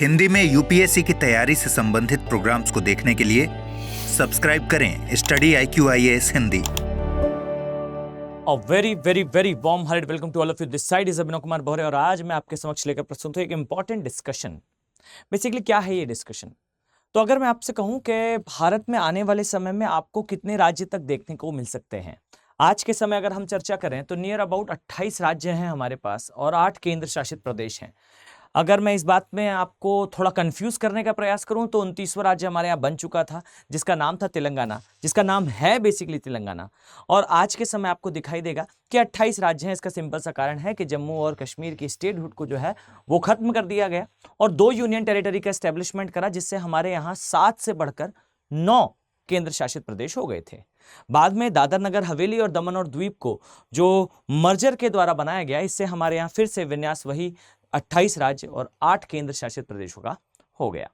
हिंदी में यूपीएससी की तैयारी से संबंधित प्रोग्राम्स को देखने के लिए सब्सक्राइब करें study IQIAS Hindi. A very very very warm hearted welcome to all of you. This side is Abhinav Kumar Bohre और आज मैं आपके समक्ष लेकर प्रस्तुत हूं एक इंपॉर्टेंट डिस्कशन। बेसिकली क्या है ये डिस्कशन? तो अगर मैं आपसे कहूं कि भारत में आने वाले समय में आपको कितने राज्य तक देखने को मिल सकते हैं, आज के समय अगर हम चर्चा करें तो नियर अबाउट 28 राज्य हैं हमारे पास और 8 केंद्र शासित प्रदेश हैं। अगर मैं इस बात में आपको थोड़ा कंफ्यूज करने का प्रयास करूं तो 29वां राज्य हमारे यहाँ बन चुका था जिसका नाम था तेलंगाना, जिसका नाम है बेसिकली तेलंगाना। और आज के समय आपको दिखाई देगा कि 28 राज्य हैं। इसका सिंपल सा कारण है कि जम्मू और कश्मीर की स्टेटहुड को जो है वो खत्म कर दिया गया और 2 यूनियन टेरिटरी का एस्टेब्लिशमेंट करा, जिससे हमारे यहाँ 7 से बढ़कर 9 केंद्र शासित प्रदेश हो गए थे। बाद में दादर नगर हवेली और दमन और द्वीप को जो मर्जर के द्वारा बनाया गया, इससे हमारे यहाँ फिर से विन्यास वही 28 राज्य और 8 केंद्र शासित प्रदेशों का हो गया।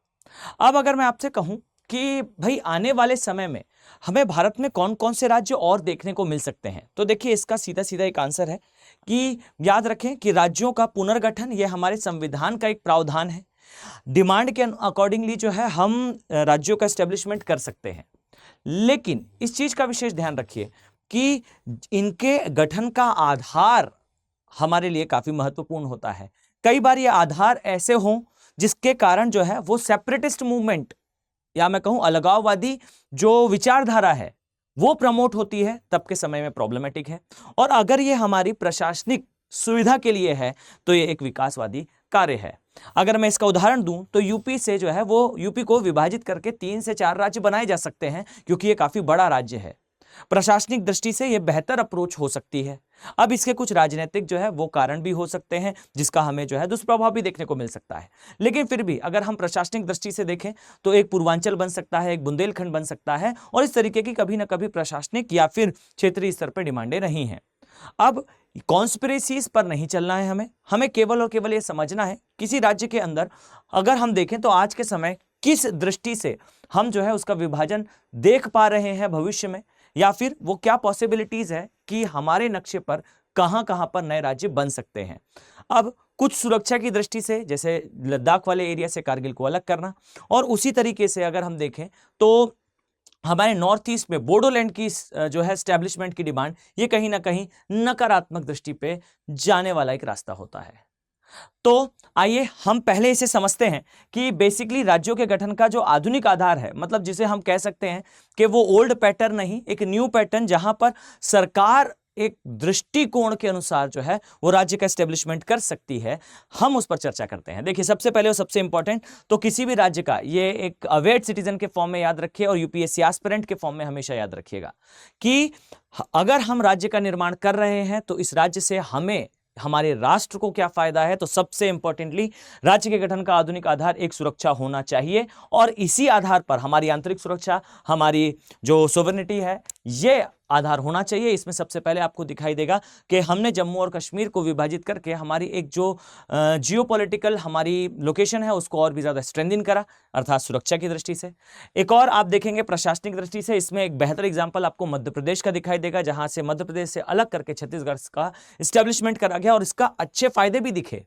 अब अगर मैं आपसे कहूं कि भाई आने वाले समय में हमें भारत में कौन कौन से राज्य और देखने को मिल सकते हैं, तो देखिए इसका सीधा सीधा एक आंसर है कि याद रखें कि राज्यों का पुनर्गठन यह हमारे संविधान का एक प्रावधान है। डिमांड के अकॉर्डिंगली जो है हम राज्यों का एस्टेब्लिशमेंट कर सकते हैं, लेकिन इस चीज का विशेष ध्यान रखिए कि इनके गठन का आधार हमारे लिए काफी महत्वपूर्ण होता है। कई बार ये आधार ऐसे हों जिसके कारण जो है वो सेपरेटिस्ट मूवमेंट या मैं कहूं अलगाववादी जो विचारधारा है वो प्रमोट होती है, तब के समय में प्रॉब्लमेटिक है। और अगर ये हमारी प्रशासनिक सुविधा के लिए है तो ये एक विकासवादी कार्य है। अगर मैं इसका उदाहरण दूं तो यूपी से जो है वो यूपी को विभाजित करके 3 से 4 राज्य बनाए जा सकते हैं, क्योंकि ये काफी बड़ा राज्य है। प्रशासनिक दृष्टि से यह बेहतर अप्रोच हो सकती है। अब इसके कुछ राजनीतिक जो है वो कारण भी हो सकते हैं जिसका हमें जो है दुष्प्रभाव भी देखने को मिल सकता है, लेकिन फिर भी अगर हम प्रशासनिक दृष्टि से देखें तो एक पूर्वांचल बन सकता है, एक बुंदेलखंड बन सकता है, और इस तरीके की कभी ना कभी प्रशासनिक या फिर क्षेत्रीय स्तर पर डिमांडें रही हैं। अब कॉन्स्पिरेसीज पर नहीं चलना है, हमें केवल और केवल यह समझना है किसी राज्य के अंदर अगर हम देखें तो आज के समय किस दृष्टि से हम जो है उसका विभाजन देख पा रहे हैं भविष्य में, या फिर वो क्या पॉसिबिलिटीज है कि हमारे नक्शे पर कहां कहां पर नए राज्य बन सकते हैं। अब कुछ सुरक्षा की दृष्टि से जैसे लद्दाख वाले एरिया से कारगिल को अलग करना, और उसी तरीके से अगर हम देखें तो हमारे नॉर्थ ईस्ट में बोडोलैंड की जो है एस्टेब्लिशमेंट की डिमांड, ये कहीं ना कहीं नकारात्मक दृष्टि पे जाने वाला एक रास्ता होता है। तो आइए हम पहले इसे समझते हैं कि बेसिकली राज्यों के गठन का जो आधुनिक आधार है, मतलब जिसे हम कह सकते हैं कि वो ओल्ड पैटर्न नहीं, एक न्यू पैटर्न, जहां पर सरकार एक दृष्टिकोण के अनुसार जो है वो राज्य का एस्टेब्लिशमेंट कर सकती है, हम उस पर चर्चा करते हैं। देखिए सबसे पहले और सबसे इंपॉर्टेंट तो किसी भी राज्य का ये एक अवेट सिटीजन के फॉर्म में याद रखिए और यूपीएससी एस्पिरेंट के फॉर्म में हमेशा याद रखिएगा कि अगर हम राज्य का निर्माण कर रहे हैं तो इस राज्य से हमें हमारे राष्ट्र को क्या फायदा है। तो सबसे इंपॉर्टेंटली राज्य के गठन का आधुनिक आधार एक सुरक्षा होना चाहिए, और इसी आधार पर हमारी आंतरिक सुरक्षा, हमारी जो सोवरेनिटी है, ये आधार होना चाहिए। इसमें सबसे पहले आपको दिखाई देगा कि हमने जम्मू और कश्मीर को विभाजित करके हमारी एक जो जियोपॉलिटिकल हमारी लोकेशन है उसको और भी ज्यादा स्ट्रेंथन करा, अर्थात सुरक्षा की दृष्टि से। एक और आप देखेंगे प्रशासनिक दृष्टि से, इसमें एक बेहतर एग्जांपल आपको मध्य प्रदेश का दिखाई देगा, जहां से मध्य प्रदेश से अलग करके छत्तीसगढ़ का एस्टेब्लिशमेंट करा गया, और इसका अच्छे फायदे भी दिखे।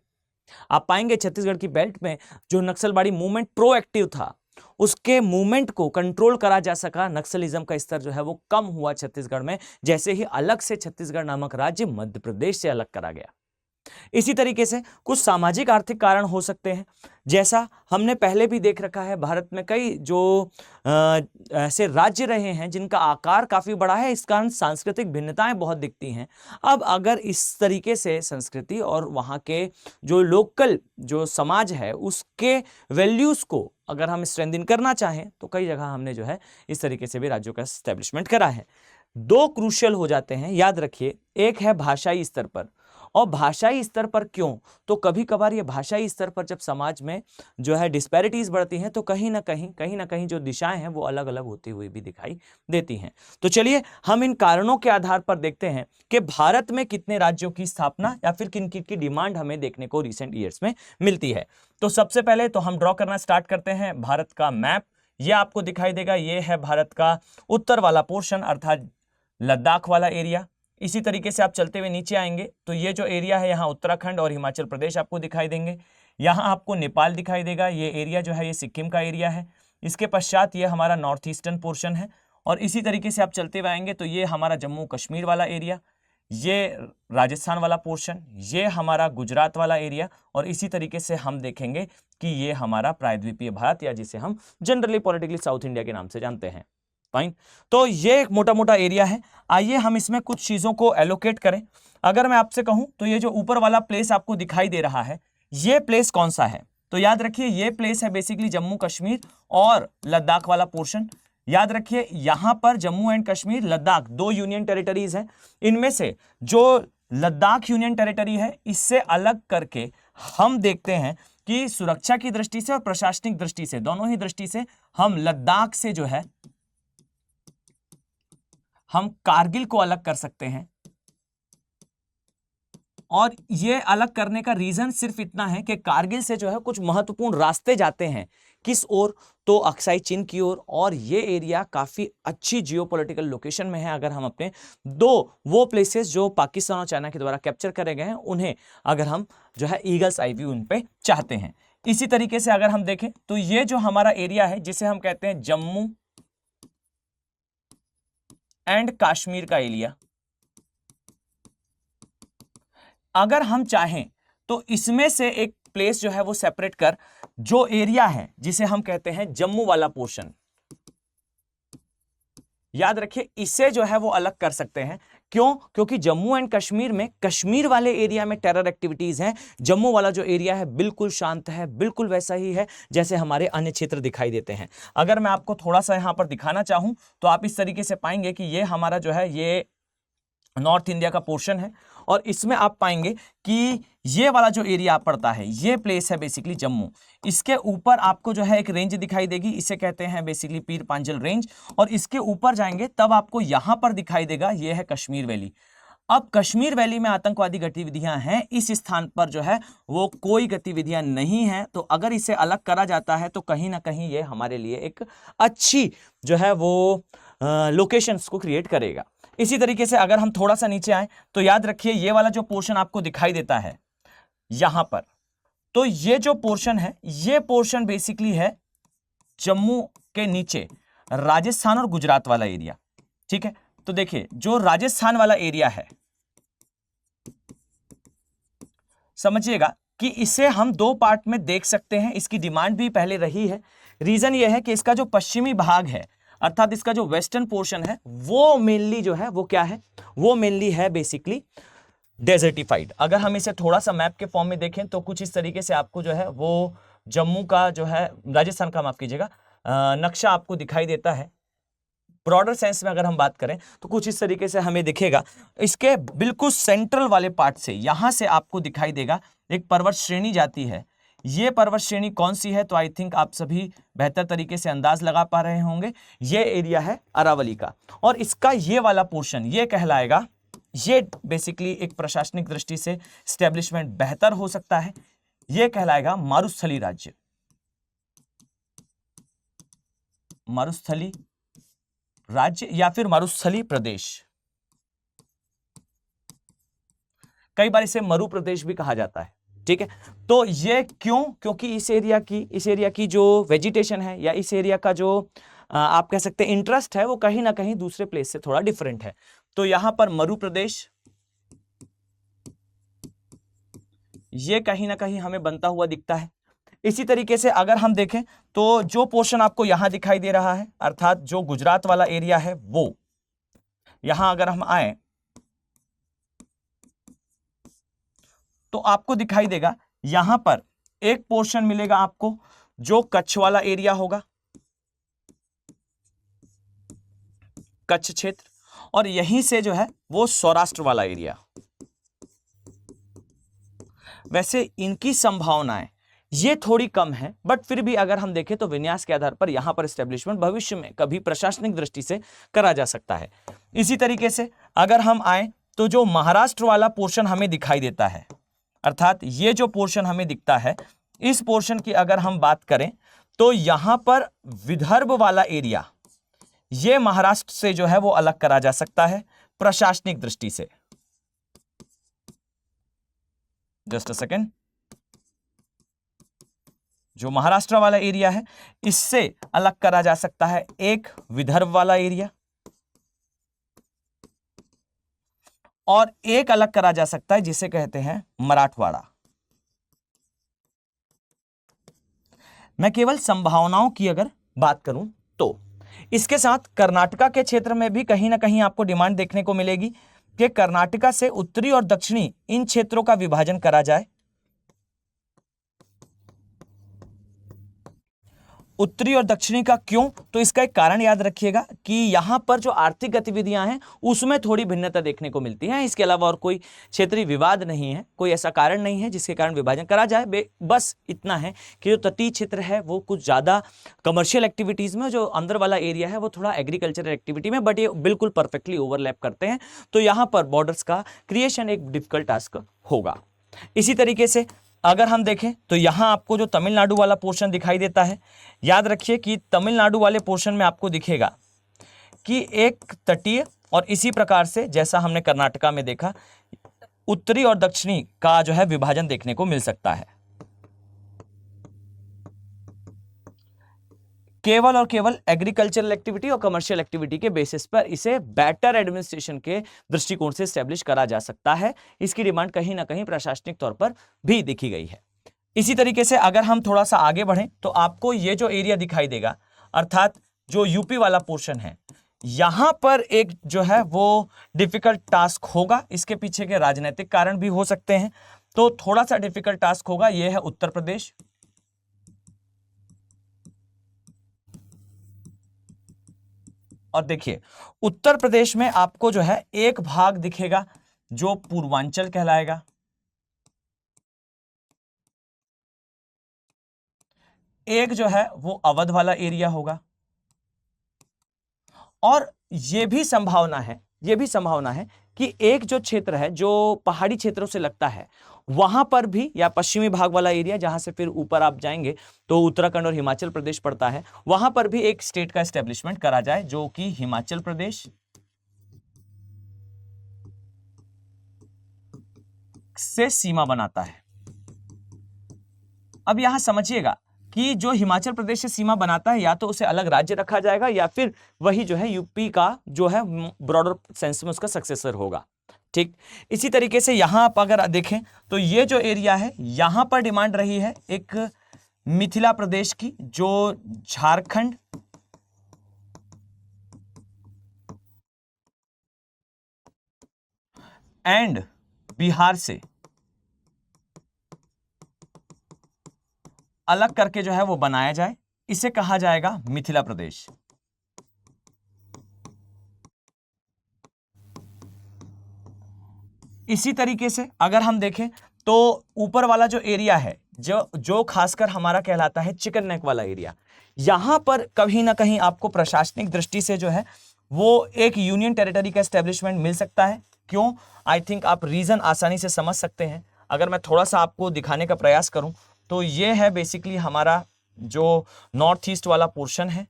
आप पाएंगे छत्तीसगढ़ की बेल्ट में जो नक्सलवादी मूवमेंट प्रोएक्टिव था, उसके मूवमेंट को कंट्रोल करा जा सका, नक्सलिज्म का स्तर जो है वो कम हुआ छत्तीसगढ़ में, जैसे ही अलग से छत्तीसगढ़ नामक राज्य मध्य प्रदेश से अलग करा गया। इसी तरीके से कुछ सामाजिक आर्थिक कारण हो सकते हैं, जैसा हमने पहले भी देख रखा है भारत में कई जो ऐसे राज्य रहे हैं जिनका आकार काफी बड़ा है, इस कारण सांस्कृतिक भिन्नताएं बहुत दिखती हैं। अब अगर इस तरीके से संस्कृति और वहाँ के जो लोकल जो समाज है उसके वैल्यूज को अगर हम स्ट्रेंथन करना चाहें तो कई जगह हमने जो है इस तरीके से भी राज्यों का एस्टेब्लिशमेंट करा है। 2 क्रूशियल हो जाते हैं, याद रखिए, एक है भाषाई स्तर पर, और भाषाई स्तर पर क्यों, तो कभी कभार ये भाषाई स्तर पर जब समाज में जो है डिस्पैरिटीज बढ़ती हैं तो कहीं ना कहीं जो दिशाएं हैं वो अलग अलग होती हुई भी दिखाई देती हैं। तो चलिए हम इन कारणों के आधार पर देखते हैं कि भारत में कितने राज्यों की स्थापना या फिर किन किन की डिमांड हमें देखने को रिसेंट ईयर्स में मिलती है। तो सबसे पहले तो हम ड्रॉ करना स्टार्ट करते हैं भारत का मैप। ये आपको दिखाई देगा, ये है भारत का उत्तर वाला पोर्शन, अर्थात लद्दाख वाला एरिया। इसी तरीके से आप चलते हुए नीचे आएंगे तो ये जो एरिया है यहाँ उत्तराखंड और हिमाचल प्रदेश आपको दिखाई देंगे। यहाँ आपको नेपाल दिखाई देगा, ये एरिया जो है ये सिक्किम का एरिया है। इसके पश्चात ये हमारा नॉर्थ ईस्टर्न पोर्शन है, और इसी तरीके से आप चलते हुए आएंगे तो ये हमारा जम्मू कश्मीर वाला एरिया, ये राजस्थान वाला पोर्शन, ये हमारा गुजरात वाला एरिया, और इसी तरीके से हम देखेंगे कि ये हमारा प्रायद्वीपीय भारत, या जिसे हम जनरली पॉलिटिकली साउथ इंडिया के नाम से जानते हैं। फाइन, तो ये एक मोटा मोटा एरिया है। आइए हम इसमें कुछ चीजों को एलोकेट करें। अगर मैं आपसे कहूं तो ये जो ऊपर वाला प्लेस आपको दिखाई दे रहा है, ये प्लेस कौन सा है? तो याद रखिए ये प्लेस है बेसिकली जम्मू कश्मीर और लद्दाख वाला पोर्शन। याद रखिए यहां पर Jammu and Kashmir, Ladakh 2 union territories हैं। इनमें से जो लद्दाख यूनियन टेरिटरी है, इससे अलग करके हम देखते हैं कि सुरक्षा की दृष्टि से और प्रशासनिक दृष्टि से, दोनों ही दृष्टि से हम लद्दाख से जो है हम कारगिल को अलग कर सकते हैं। और ये अलग करने का रीजन सिर्फ इतना है कि कारगिल से जो है कुछ महत्वपूर्ण रास्ते जाते हैं, किस ओर? तो अक्साई चीन की ओर, और ये एरिया काफी अच्छी जियोपॉलिटिकल लोकेशन में है। अगर हम अपने वो प्लेसेस जो पाकिस्तान और चाइना के द्वारा कैप्चर करे गए हैं, उन्हें अगर हम जो है ईगल्स आई व्यू उन पे चाहते हैं। इसी तरीके से अगर हम देखें तो ये जो हमारा एरिया है, जिसे हम कहते हैं जम्मू एंड कश्मीर का एरिया, अगर हम चाहें तो इसमें से एक प्लेस जो है वो सेपरेट कर, जो एरिया है जिसे हम कहते हैं जम्मू वाला पोर्शन, याद रखिए इसे जो है वो अलग कर सकते हैं। क्यों? क्योंकि जम्मू एंड कश्मीर में, कश्मीर वाले एरिया में टेरर एक्टिविटीज हैं। जम्मू वाला जो एरिया है बिल्कुल शांत है, बिल्कुल वैसा ही है जैसे हमारे अन्य क्षेत्र दिखाई देते हैं। अगर मैं आपको थोड़ा सा यहां पर दिखाना चाहूं तो आप इस तरीके से पाएंगे कि ये हमारा जो है ये नॉर्थ इंडिया का पोर्शन है, और इसमें आप पाएंगे कि ये वाला जो एरिया पड़ता है, ये प्लेस है बेसिकली जम्मू। इसके ऊपर आपको जो है एक रेंज दिखाई देगी, इसे कहते हैं बेसिकली पीर पांजल रेंज, और इसके ऊपर जाएंगे तब आपको यहां पर दिखाई देगा ये है कश्मीर वैली। अब कश्मीर वैली में आतंकवादी गतिविधियां हैं, इस स्थान पर जो है वो कोई गतिविधियां नहीं है। तो अगर इसे अलग करा जाता है तो कहीं ना कहीं ये हमारे लिए एक अच्छी जो है वो लोकेशंस को क्रिएट करेगा। इसी तरीके से अगर हम थोड़ा सा नीचे आए तो याद रखिए ये वाला जो पोर्शन आपको दिखाई देता है यहां पर, तो ये जो पोर्शन है, ये पोर्शन बेसिकली है जम्मू के नीचे राजस्थान और गुजरात वाला एरिया। ठीक है, तो देखिए जो राजस्थान वाला एरिया है, समझिएगा कि इसे हम 2 पार्ट में देख सकते हैं। इसकी डिमांड भी पहले रही है। रीजन यह है कि इसका जो पश्चिमी भाग है, अर्थात इसका जो वेस्टर्न पोर्शन है, वो मेनली जो है वो क्या है, वो मेनली है बेसिकली डेजर्टिफाइड। अगर हम इसे थोड़ा सा मैप के फॉर्म में देखें तो कुछ इस तरीके से आपको जो है वो जम्मू का जो है, राजस्थान का माफ कीजिएगा, नक्शा आपको दिखाई देता है। ब्रॉडर सेंस में अगर हम बात करें तो कुछ इस तरीके से हमें दिखेगा। इसके बिल्कुल सेंट्रल वाले पार्ट से, यहां से आपको दिखाई देगा एक पर्वत श्रेणी जाती है। ये पर्वत श्रेणी कौन सी है? तो आई थिंक आप सभी बेहतर तरीके से अंदाज लगा पा रहे होंगे। ये एरिया है अरावली का, और इसका ये वाला पोर्शन ये कहलाएगा, ये बेसिकली एक प्रशासनिक दृष्टि से स्टैब्लिशमेंट बेहतर हो सकता है, ये कहलाएगा मारुस्थली राज्य, मारुस्थली राज्य या फिर मारुस्थली प्रदेश। कई बार इसे मरु प्रदेश भी कहा जाता है। ठीक है, तो ये क्यों? क्योंकि इस एरिया की जो वेजिटेशन है, या इस एरिया का जो आप कह सकते हैं इंटरेस्ट है, वो कहीं ना कहीं दूसरे प्लेस से थोड़ा डिफरेंट है। तो यहां पर मरु प्रदेश ये कहीं ना कहीं हमें बनता हुआ दिखता है। इसी तरीके से अगर हम देखें तो जो पोर्शन आपको यहां दिखाई दे रहा है, अर्थात जो गुजरात वाला एरिया है, वो यहां अगर हम आए तो आपको दिखाई देगा यहां पर एक पोर्शन मिलेगा आपको जो कच्छ वाला एरिया होगा, कच्छ क्षेत्र, और यहीं से जो है वो सौराष्ट्र वाला एरिया। वैसे इनकी संभावनाएं ये थोड़ी कम है, बट फिर भी अगर हम देखें तो विन्यास के आधार पर यहां पर एस्टेब्लिशमेंट भविष्य में कभी प्रशासनिक दृष्टि से करा जा सकता है। इसी तरीके से अगर हम आए तो जो महाराष्ट्र वाला पोर्शन हमें दिखाई देता है, अर्थात ये जो पोर्शन हमें दिखता है, इस पोर्शन की अगर हम बात करें तो यहां पर विदर्भ वाला एरिया, ये महाराष्ट्र से जो है वो अलग करा जा सकता है प्रशासनिक दृष्टि से। जस्ट अ सेकेंड, जो महाराष्ट्र वाला एरिया है इससे अलग करा जा सकता है एक विदर्भ वाला एरिया, और एक अलग करा जा सकता है जिसे कहते हैं मराठवाड़ा। मैं केवल संभावनाओं की अगर बात करूं तो इसके साथ कर्नाटका के क्षेत्र में भी कहीं ना कहीं आपको डिमांड देखने को मिलेगी कि कर्नाटका से उत्तरी और दक्षिणी इन क्षेत्रों का विभाजन करा जाए। उत्तरी और दक्षिणी का क्यों? तो इसका एक कारण याद रखिएगा कि यहां पर जो आर्थिक गतिविधियां हैं उसमें थोड़ी भिन्नता देखने को मिलती है। इसके अलावा और कोई क्षेत्रीय विवाद नहीं है, कोई ऐसा कारण नहीं है जिसके कारण विभाजन करा जाए। बस इतना है कि जो तटीय क्षेत्र है वो कुछ ज्यादा कमर्शियल एक्टिविटीज में, जो अंदर वाला एरिया है वो थोड़ा एग्रीकल्चरल एक्टिविटी में, बट ये बिल्कुल परफेक्टली ओवरलैप करते हैं। तो यहां पर बॉर्डर्स का क्रिएशन एक डिफिकल्ट टास्क होगा। इसी तरीके से अगर हम देखें तो यहां आपको जो तमिलनाडु वाला पोर्शन दिखाई देता है, याद रखिए कि तमिलनाडु वाले पोर्शन में आपको दिखेगा कि एक तटीय और इसी प्रकार से जैसा हमने कर्नाटका में देखा उत्तरी और दक्षिणी का जो है विभाजन देखने को मिल सकता है। केवल और केवल एग्रीकल्चरल एक्टिविटी और कमर्शियल एक्टिविटी के बेसिस पर इसे बेटर एडमिनिस्ट्रेशन के दृष्टिकोण से एस्टेब्लिश करा जा सकता है। इसकी डिमांड कहीं ना कहीं प्रशासनिक तौर पर भी देखी गई है। इसी तरीके से अगर हम थोड़ा सा आगे बढ़ें तो आपको ये जो एरिया दिखाई देगा, अर्थात जो यूपी वाला पोर्शन है, यहां पर एक जो है वो डिफिकल्ट टास्क होगा। इसके पीछे के राजनीतिक कारण भी हो सकते हैं, तो थोड़ा सा डिफिकल्ट टास्क होगा। यह है उत्तर प्रदेश, और देखिए उत्तर प्रदेश में आपको जो है एक भाग दिखेगा जो पूर्वांचल कहलाएगा, एक जो है वो अवध वाला एरिया होगा, और ये भी संभावना है कि एक जो क्षेत्र है जो पहाड़ी क्षेत्रों से लगता है वहां पर भी, या पश्चिमी भाग वाला एरिया जहां से फिर ऊपर आप जाएंगे तो उत्तराखंड और हिमाचल प्रदेश पड़ता है, वहां पर भी एक स्टेट का एस्टेब्लिशमेंट करा जाए जो कि हिमाचल प्रदेश से सीमा बनाता है। अब यहां समझिएगा कि जो हिमाचल प्रदेश से सीमा बनाता है या तो उसे अलग राज्य रखा जाएगा या फिर वही जो है यूपी का जो है ब्रॉडर सेंस में उसका सक्सेसर होगा। ठीक, इसी तरीके से यहां आप अगर देखें तो ये जो एरिया है यहां पर डिमांड रही है एक मिथिला प्रदेश की, जो झारखंड एंड बिहार से अलग करके जो है वो बनाया जाए, इसे कहा जाएगा मिथिला प्रदेश। इसी तरीके से अगर हम देखें तो ऊपर वाला जो एरिया है जो खासकर हमारा कहलाता है चिकन नेक वाला एरिया, यहां पर कहीं ना कहीं आपको प्रशासनिक दृष्टि से जो है वो एक यूनियन टेरिटरी का एस्टेब्लिशमेंट मिल सकता है। क्यों? आई थिंक आप रीजन आसानी से समझ सकते हैं। अगर मैं थोड़ा सा आपको दिखाने का प्रयास करूं तो ये है बेसिकली हमारा जो नॉर्थ ईस्ट वाला पोर्शन है,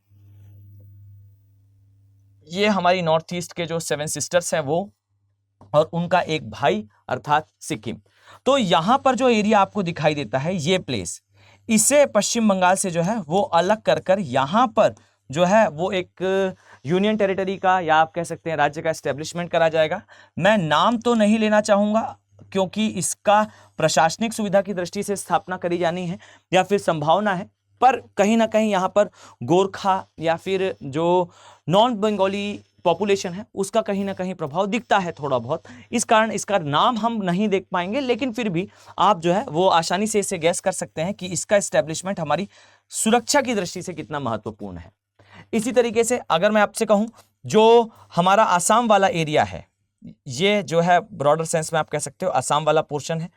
ये हमारी नॉर्थ ईस्ट के जो 7 सिस्टर्स हैं वो, और उनका एक भाई अर्थात सिक्किम। तो यहां पर जो एरिया आपको दिखाई देता है ये प्लेस, इसे पश्चिम बंगाल से जो है वो अलग कर कर यहां पर जो है वो एक यूनियन टेरिटरी का, या आप कह सकते हैं राज्य का एस्टेब्लिशमेंट करा जाएगा। मैं नाम तो नहीं लेना चाहूंगा क्योंकि इसका प्रशासनिक सुविधा की दृष्टि से स्थापना करी जानी है या फिर संभावना है, पर कहीं ना कहीं यहां पर गोरखा या फिर जो नॉन बंगाली पॉपुलेशन है उसका कहीं ना कहीं प्रभाव दिखता है थोड़ा बहुत। इस कारण इसका नाम हम नहीं देख पाएंगे, लेकिन फिर भी आप जो है वो आसानी से इसे गैस कर सकते हैं कि इसका एस्टेब्लिशमेंट हमारी सुरक्षा की दृष्टि से कितना महत्वपूर्ण है। इसी तरीके से अगर मैं आपसे कहूं जो हमारा आसाम वाला एरिया है, ये जो है ब्रॉडर सेंस में आप कह सकते हो आसाम वाला पोर्शन है,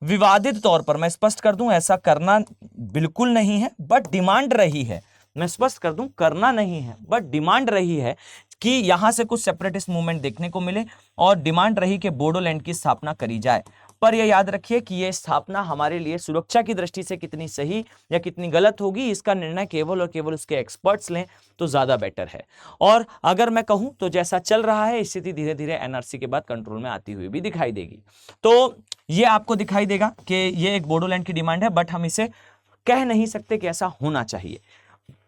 विवादित तौर पर मैं स्पष्ट कर दूं ऐसा करना बिल्कुल नहीं है, बट डिमांड रही है, मैं स्पष्ट कर दूं करना नहीं है बट डिमांड रही है कि यहां से कुछ सेपरेटिस्ट मूवमेंट देखने को मिले, और डिमांड रही कि बोडोलैंड की स्थापना करी जाए। पर यह याद रखिए कि यह स्थापना हमारे लिए सुरक्षा की दृष्टि से कितनी सही या कितनी गलत होगी, इसका निर्णय केवल और केवल उसके एक्सपर्ट्स लें तो ज्यादा बेटर है। और अगर मैं कहूं तो जैसा चल रहा है स्थिति धीरे धीरे एनआरसी के बाद कंट्रोल में आती हुई भी दिखाई देगी। तो ये आपको दिखाई देगा कि ये एक बोडोलैंड की डिमांड है, बट हम इसे कह नहीं सकते कि ऐसा होना चाहिए।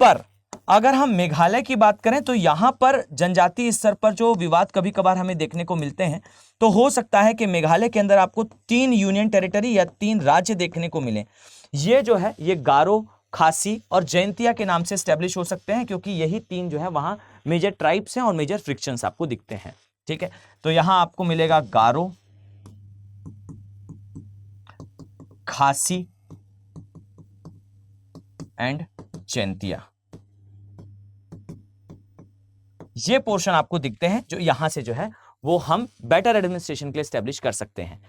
पर अगर हम मेघालय की बात करें तो यहां पर जनजातीय स्तर पर जो विवाद कभी कभार हमें देखने को मिलते हैं, तो हो सकता है कि मेघालय के अंदर आपको 3 यूनियन टेरिटरी या 3 राज्य देखने को मिले। ये जो है ये गारो, खासी और जयंतिया के नाम से स्टैब्लिश हो सकते हैं, क्योंकि यही 3 जो है वहां मेजर ट्राइब्स हैं और मेजर फ्रिक्शंस आपको दिखते हैं। ठीक है, तो यहां आपको मिलेगा गारो, खासी एंड जयंतिया। ये पोर्शन आपको दिखते हैं जो यहां से जो है वो हम बेटर एडमिनिस्ट्रेशन के लिए स्टैब्लिश कर सकते हैं।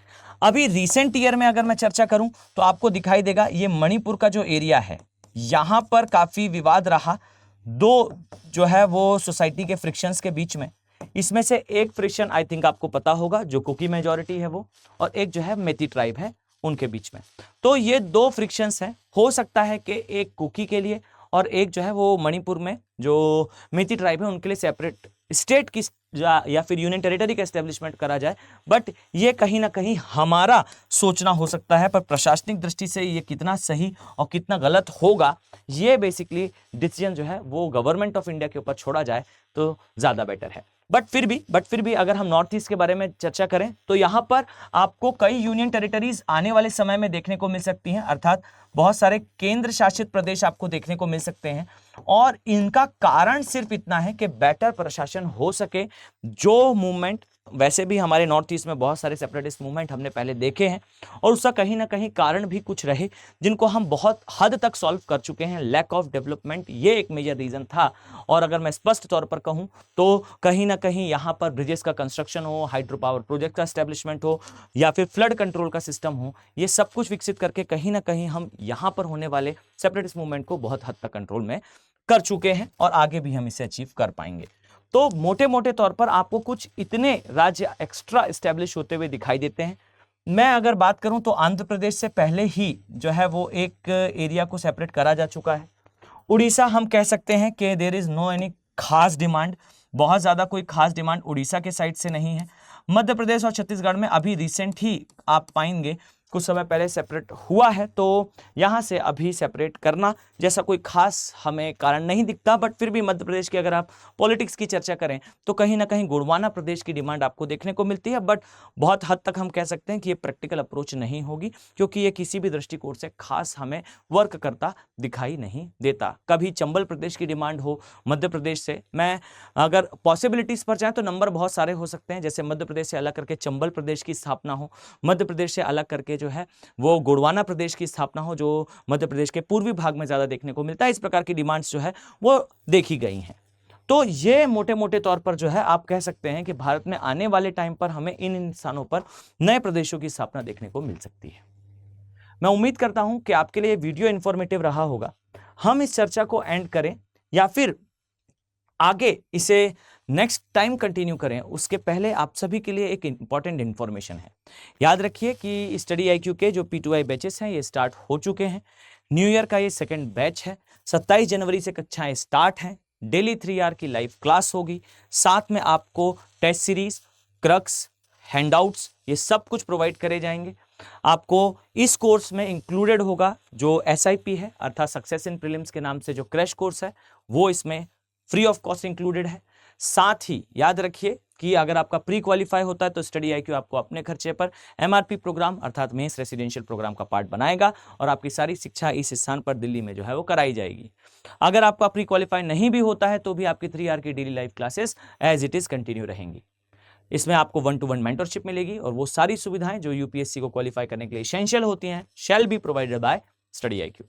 अभी रिसेंट ईयर में अगर मैं चर्चा करूं तो आपको दिखाई देगा ये मणिपुर का जो एरिया है, यहां पर काफी विवाद रहा। 2 जो है वो सोसाइटी के फ्रिक्शंस के बीच में, इसमें से एक फ्रिक्शन आई थिंक आपको पता होगा जो कुकी मेजॉरिटी है वो, और एक जो है मेती ट्राइब है उनके बीच में। तो ये 2 फ्रिक्शंस हैं। हो सकता है कि एक कुकी के लिए और एक जो है वो मणिपुर में जो मेती ट्राइब है उनके लिए सेपरेट स्टेट की या फिर यूनियन टेरिटरी का एस्टेब्लिशमेंट करा जाए। बट ये कहीं ना कहीं हमारा सोचना हो सकता है, पर प्रशासनिक दृष्टि से ये कितना सही और कितना गलत होगा, ये बेसिकली डिसीजन जो है वो गवर्नमेंट ऑफ इंडिया के ऊपर छोड़ा जाए तो ज़्यादा बेटर है। बट फिर भी अगर हम नॉर्थ ईस्ट के बारे में चर्चा करें तो यहाँ पर आपको कई यूनियन टेरिटरीज आने वाले समय में देखने को मिल सकती हैं, अर्थात बहुत सारे केंद्र शासित प्रदेश आपको देखने को मिल सकते हैं। और इनका कारण सिर्फ इतना है कि बेटर प्रशासन हो सके। जो मूवमेंट, वैसे भी हमारे नॉर्थ ईस्ट में बहुत सारे सेपरेटिस्ट मूवमेंट हमने पहले देखे हैं और उसका कहीं ना कहीं कारण भी कुछ रहे जिनको हम बहुत हद तक सॉल्व कर चुके हैं। लैक ऑफ डेवलपमेंट ये एक मेजर रीजन था। और अगर मैं स्पष्ट तौर पर कहूं तो कहीं ना कहीं यहाँ पर ब्रिजेस का कंस्ट्रक्शन हो, हाइड्रो पावर प्रोजेक्ट का एस्टेब्लिशमेंट हो या फिर फ्लड कंट्रोल का सिस्टम हो, ये सब कुछ विकसित करके कहीं ना कहीं हम यहाँ पर होने वाले सेपरेटिस्ट मूवमेंट को बहुत हद तक कंट्रोल में कर चुके हैं और आगे भी हम इसे अचीव कर पाएंगे। तो मोटे मोटे तौर पर आपको कुछ इतने राज्य एक्स्ट्रा एस्टेब्लिश होते हुए दिखाई देते हैं। मैं अगर बात करूं तो आंध्र प्रदेश से पहले ही जो है वो एक एरिया को सेपरेट करा जा चुका है। उड़ीसा हम कह सकते हैं कि देयर इज नो एनी खास डिमांड, बहुत ज़्यादा कोई खास डिमांड उड़ीसा के साइड से नहीं है। मध्य प्रदेश और छत्तीसगढ़ में अभी रिसेंट ही आप पाएंगे कुछ समय पहले सेपरेट हुआ है, तो यहाँ से अभी सेपरेट करना जैसा कोई खास हमें कारण नहीं दिखता। बट फिर भी मध्य प्रदेश की अगर आप पॉलिटिक्स की चर्चा करें तो कहीं ना कहीं गोंडवाना प्रदेश की डिमांड आपको देखने को मिलती है। बट बहुत हद तक हम कह सकते हैं कि ये प्रैक्टिकल अप्रोच नहीं होगी, क्योंकि ये किसी भी दृष्टिकोण से खास हमें वर्क करता दिखाई नहीं देता। कभी चंबल प्रदेश की डिमांड हो मध्य प्रदेश से, मैं अगर पॉसिबिलिटीज़ पर जाएँ तो नंबर बहुत सारे हो सकते हैं। जैसे मध्य प्रदेश से अलग करके चंबल प्रदेश की स्थापना हो, मध्य प्रदेश से अलग करके जो है वो गोंडवाना प्रदेश की स्थापना हो, जो मध्य प्रदेश के पूर्वी भाग में ज़्यादा देखने को मिलता है। इस प्रकार की डिमांड्स जो है वो देखी गई हैं। तो ये मोटे मोटे तौर पर जो है आप कह सकते हैं कि भारत में आने वाले टाइम पर हमें इन स्थानों पर नए प्रदेशों की स्थापना देखने को मिल सकती है। मैं उम्मीद करता हूं कि आपके लिए वीडियो इंफॉर्मेटिव रहा होगा। हम इस चर्चा को एंड करें या फिर आगे इसे नेक्स्ट टाइम कंटिन्यू करें, उसके पहले आप सभी के लिए एक इंपॉर्टेंट इंफॉर्मेशन है। याद रखिए कि स्टडी IQ के जो P2I बैचेस हैं ये स्टार्ट हो चुके हैं। न्यू ईयर का ये सेकंड बैच है। 27 जनवरी से कक्षाएं स्टार्ट हैं। डेली 3 आवर की लाइव क्लास होगी। साथ में आपको टेस्ट सीरीज, क्रक्स, हैंडआउट्स ये सब कुछ प्रोवाइड करे जाएंगे। आपको इस कोर्स में इंक्लूडेड होगा जो SIP है, अर्थात सक्सेस इन प्रीलिम्स के नाम से जो क्रैश कोर्स है वो इसमें फ्री ऑफ कॉस्ट इंक्लूडेड है। साथ ही याद रखिए कि अगर आपका प्री क्वालिफाई होता है तो स्टडी IQ आपको अपने खर्चे पर MRP प्रोग्राम अर्थात मेंस रेसिडेंशियल प्रोग्राम का पार्ट बनाएगा और आपकी सारी शिक्षा इस स्थान पर दिल्ली में जो है वो कराई जाएगी। अगर आपका प्री क्वालिफाई नहीं भी होता है तो भी आपकी 3 आवर की daily live classes as it is continue रहेंगी। इसमें आपको 1-to-1 मेंटरशिप मिलेगी और वो सारी सुविधाएं जो UPSC को क्वालिफाई करने के लिए एसेंशियल होती हैं shall be provided by study IQ।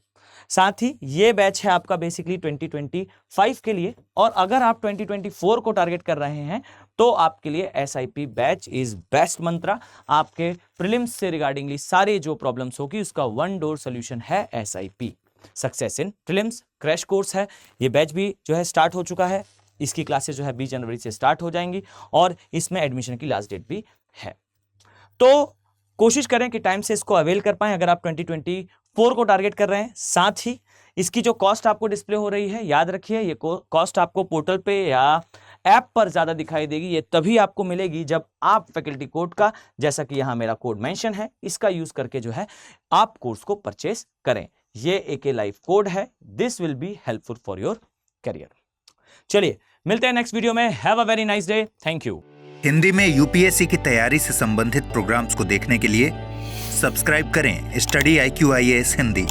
साथ ही ये बैच है आपका बेसिकली 2025 के लिए, और अगर आप 2024 को टारगेट कर रहे हैं तो आपके लिए SIP बैच इज बेस्ट मंत्रा। आपके प्रीलिम्स से रिगार्डिंगली सारे जो प्रॉब्लम्स होगी उसका 1 डोर सोल्यूशन है SIP, success in prelims crash course है। ये बैच भी जो है स्टार्ट हो चुका है। इसकी क्लासेस जो है 20 जनवरी से स्टार्ट हो जाएंगी और इसमें एडमिशन की लास्ट डेट भी है। तो कोशिश करें कि टाइम से इसको अवेल कर पाएं अगर आप 2024 को टारगेट कर रहे हैं। साथ ही इसकी जो कॉस्ट आपको डिस्प्ले हो रही है, याद रखिए ये कॉस्ट आपको पोर्टल पे या ऐप पर ज़्यादा दिखाई देगी। ये तभी आपको मिलेगी जब आप फैकल्टी कोड का, जैसा कि यहाँ मेरा कोड मेंशन है, इसका यूज़ करके जो है आप कोर्स को परचेस करें। ये AK लाइफ कोड है, this will be helpful for your career. चलिए मिलते हैं नेक्स्ट वीडियो में। Have a very nice day, thank you. Hindi में यूपीएससी की तैयारी से संबंधित प्रोग्राम्स को देखने के लिए सब्सक्राइब करें स्टडी IQ IAS हिंदी।